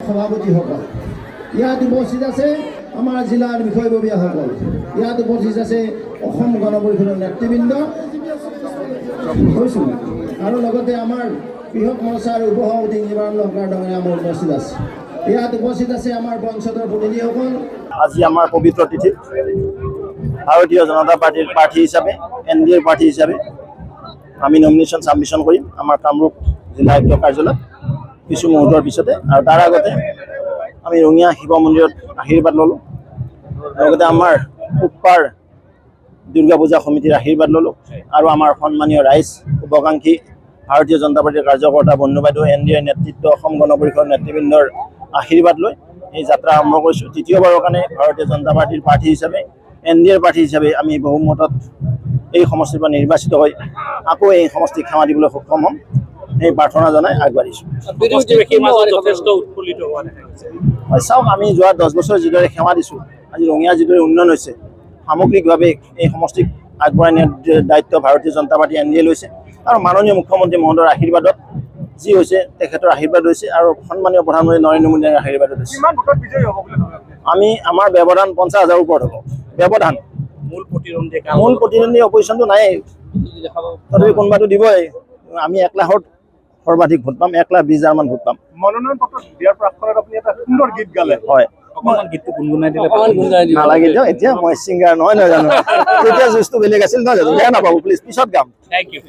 সভাপতিসকল ইয়াত উপস্থিত আছে আমাৰ জিলাৰ বিষয়ববীয়াসকল ইয়াত উপস্থিত আছে অসম গণ পৰিষদৰ নেতৃবৃন্দ কৈছোঁ আৰু লগতে আমাৰ বৃহৎ মৰ্চাৰ উপসভাপতি নিৰ্বাণ লহকাৰ ডাঙৰীয়া আমাৰ উপস্থিত আছে ইয়াত উপস্থিত আছে আমাৰ পঞ্চায়তৰ প্ৰতিনিধিসকল আজি আমাৰ পবিত্ৰ তিথি ভাৰতীয় জনতা পাৰ্টিৰ প্ৰাৰ্থী হিচাপে NDA প্ৰাৰ্থী হিচাপে আমি নমিনেশ্যন ছাবমিশ্যন কৰিম আমাৰ কামৰূপ জিলা আয়ুক্ত কাৰ্যালয়ত কিছু মুহূৰ্তৰ পিছতে আৰু তাৰ আগতে আমি ৰঙিয়া শিৱ মন্দিৰত আশীৰ্বাদ ল'লোঁ লগতে আমাৰ উপ্পাৰ দুৰ্গা পূজা সমিতিৰ আশীৰ্বাদ ল'লোঁ আৰু আমাৰ সন্মানীয় ৰাইজ শুভাকাংক্ষী ভাৰতীয় জনতা পাৰ্টিৰ কাৰ্যকৰ্তা বন্ধু বাইদেউ NDA নেতৃত্ব অসম গণ পৰিষদৰ নেতৃবৃন্দৰ আশীৰ্বাদ লৈ এই যাত্ৰা আৰম্ভ কৰিছোঁ তৃতীয়বাৰৰ কাৰণে ভাৰতীয় জনতা পাৰ্টিৰ প্ৰাৰ্থী হিচাপে NDA প্ৰাৰ্থী হিচাপে আমি বহুমতত এই সমষ্টিৰ পৰা নিৰ্বাচিত হৈ আকৌ এই সমষ্টিক সেৱা দিবলৈ সক্ষম হ'ম এই প্ৰাৰ্থনা জনাই আগবাঢ়িছোঁ চাওক আমি যোৱা 10 বছৰ যিদৰে সেৱা দিছোঁ আজি ৰঙিয়া যিদৰে উন্নয়ন হৈছে সামগ্ৰিকভাৱে এই সমষ্টিক আগবঢ়াই নিয়াৰ দায়িত্ব ভাৰতীয় জনতা পাৰ্টি NDA লৈছে আৰু মাননীয় মুখ্যমন্ত্ৰী মহোদয়ৰ আশীৰ্বাদত যি হৈছে তেখেতৰ আশীৰ্বাদ হৈছে আৰু সন্মানীয় প্ৰধানমন্ত্ৰী নৰেন্দ্ৰ মোদীৰ আশীৰ্বাদত হৈছে আমি আমাৰ ব্যৱধান 50,000 ওপৰত হ'ব ব্যৱধান মূল প্ৰতিদ্বন্দ্বী অপজিশ্যনটো নাই তথাপি কোনোবাটো দিবই আমি 1 লাখৰ সৰ্বাধিক ভোট পাম 1,20,000 মান ভোট পাম মনোনয়ন পত্ৰ দিয়াৰ প্ৰাকক্ষণত আপুনি এটা সুন্দৰ গীত গালে হয় অকণমান গীতটো গুণগুণাই দিলে নালাগে দিয়ক এতিয়া মই ছিংগাৰ নহয় জানো তেতিয়া জুচটো বেলেগ আছিল নহয় জানো বেয়া নাপাব প্লিজ পিছত গাম থ্যাংক ইউ